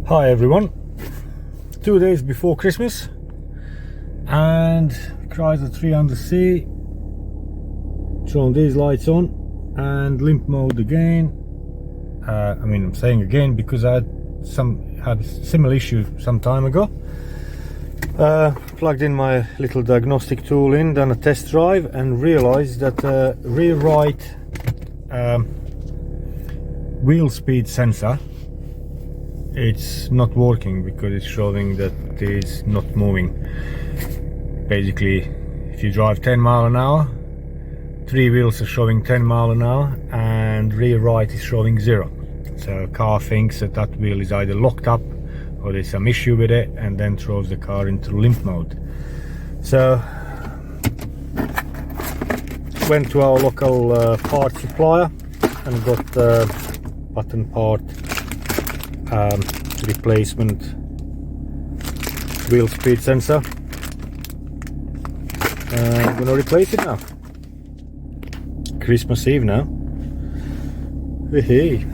Hi everyone, 2 days before Christmas and Chrysler 300C, throwing these lights on and limp mode again. I'm saying again because I had a similar issue some time ago. Plugged in my little diagnostic tool in, done a test drive and realized that rear right wheel speed sensor, it's not working because it's showing that it's not moving. Basically, if you drive 10 miles an hour, three wheels are showing 10 miles an hour and rear right is showing 0. So car thinks that that wheel is either locked up or there's some issue with it, and then throws the car into limp mode. So went to our local parts supplier and got button part replacement wheel speed sensor. I'm gonna replace it now. Christmas Eve now. Hey.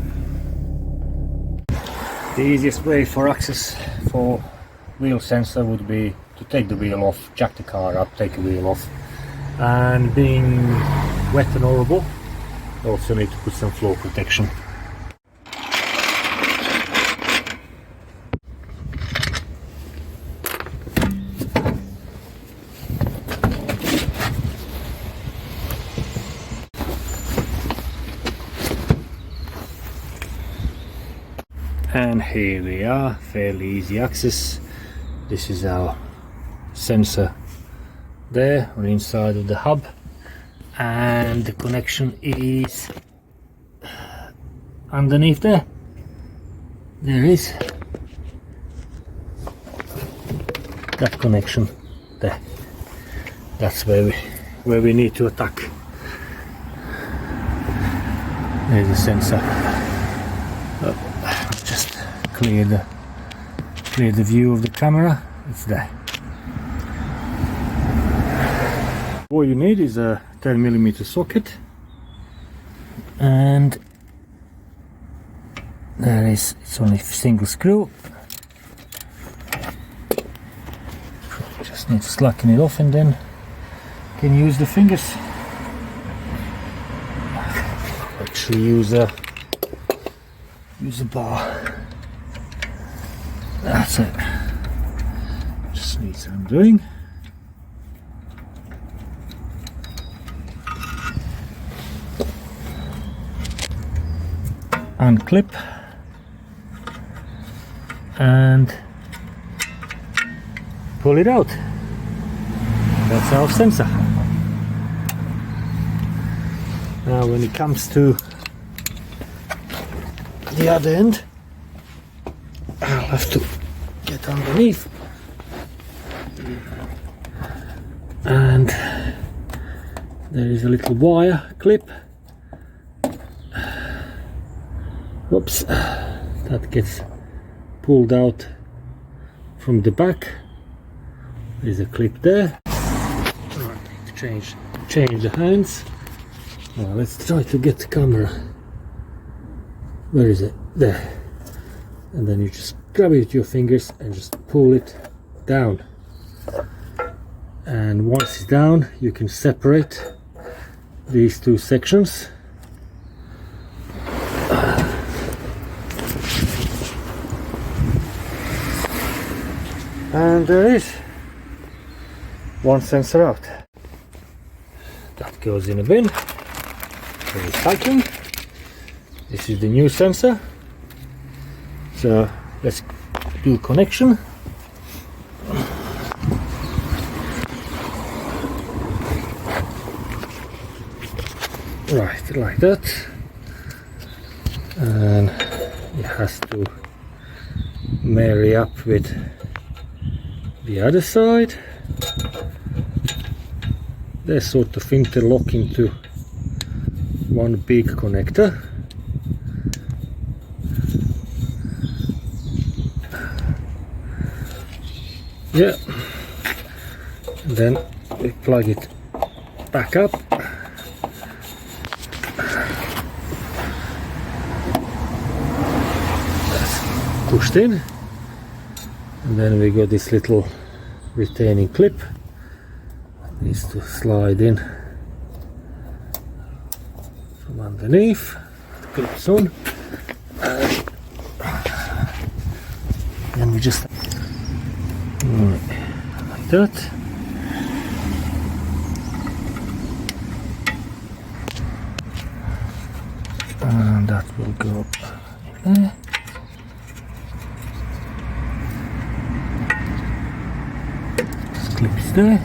The easiest way for access for wheel sensor would be to take the wheel off, jack the car up, take the wheel off, and being wet and horrible, also need to put some floor protection. And here we are, fairly easy access. This is our sensor there on the inside of the hub, and the connection is underneath there. There is that connection there. That's where we need to attack. There's the sensor. Just clear the view of the camera. It's there. All you need is a 10mm socket, and it's only single screw. Just need to slacken it off and then you can use the fingers. Actually use a bar. That's it. Just needs undoing. Unclip and pull it out. That's our sensor. Now when it comes to the other end, I'll have to get underneath, and there is a little wire clip. Whoops, that gets pulled out from the back. There's a clip there. I need to change the hands. Now let's try to get the camera. Where is it? There. And then you just grab it with your fingers and just pull it down. And once it's down, you can separate these two sections. And there is one sensor out. That goes in a bin for recycling. This is the new sensor. So let's do connection. Right, like that. And it has to marry up with the other side. They're sort of interlock into one big connector. Yeah, and then we plug it back up. That's pushed in. And then we got this little retaining clip, needs to slide in from underneath. The clip's on, and we just like that. And that will go in there. This clip is there.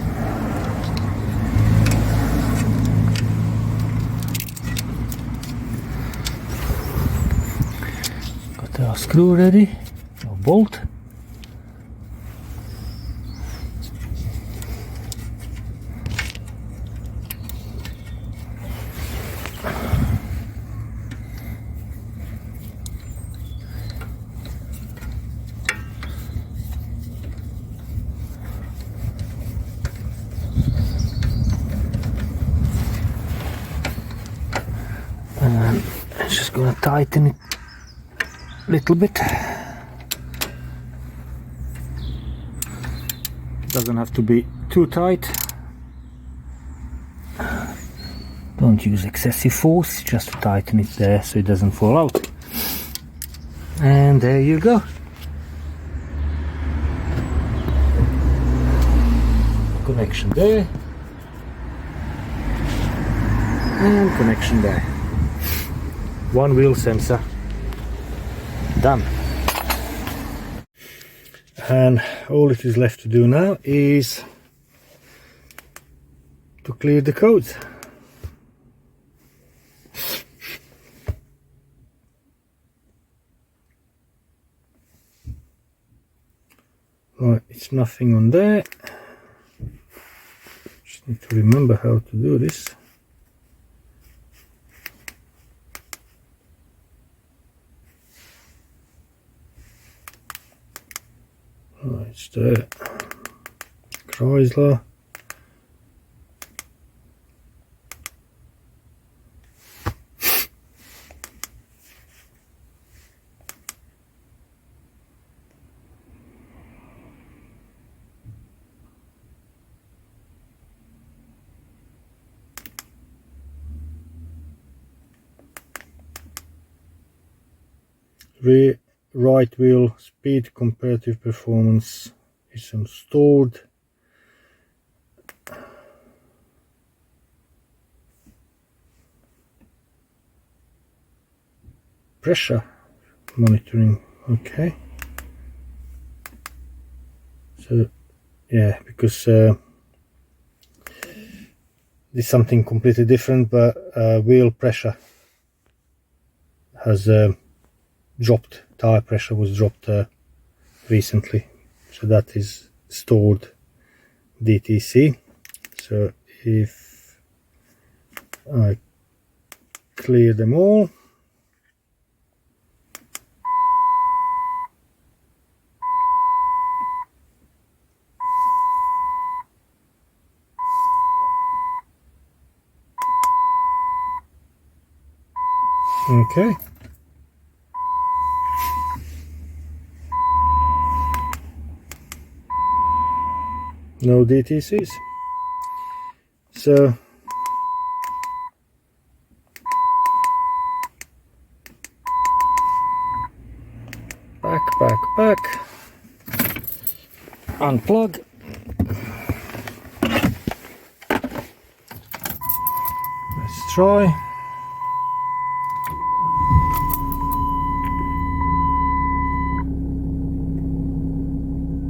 Got our screw ready, our bolt. And I'm just gonna tighten it a little bit. Doesn't have to be too tight. Don't use excessive force, just to tighten it there so it doesn't fall out. And there you go. Connection there. And connection there. One wheel sensor done. And all it is left to do now is to clear the codes. Right, it's nothing on there. Just need to remember how to do this. Right, it's the Chrysler. Right wheel speed comparative performance is stored. Pressure monitoring, okay. So yeah, because this is something completely different, but wheel pressure has dropped, tire pressure was dropped recently, so that is stored DTC. So if I clear them all, okay. No DTCs. So back, unplug. Let's try.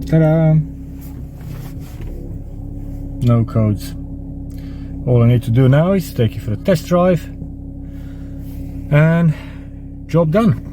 Ta-da! No codes. All I need to do now is take it for a test drive and job done.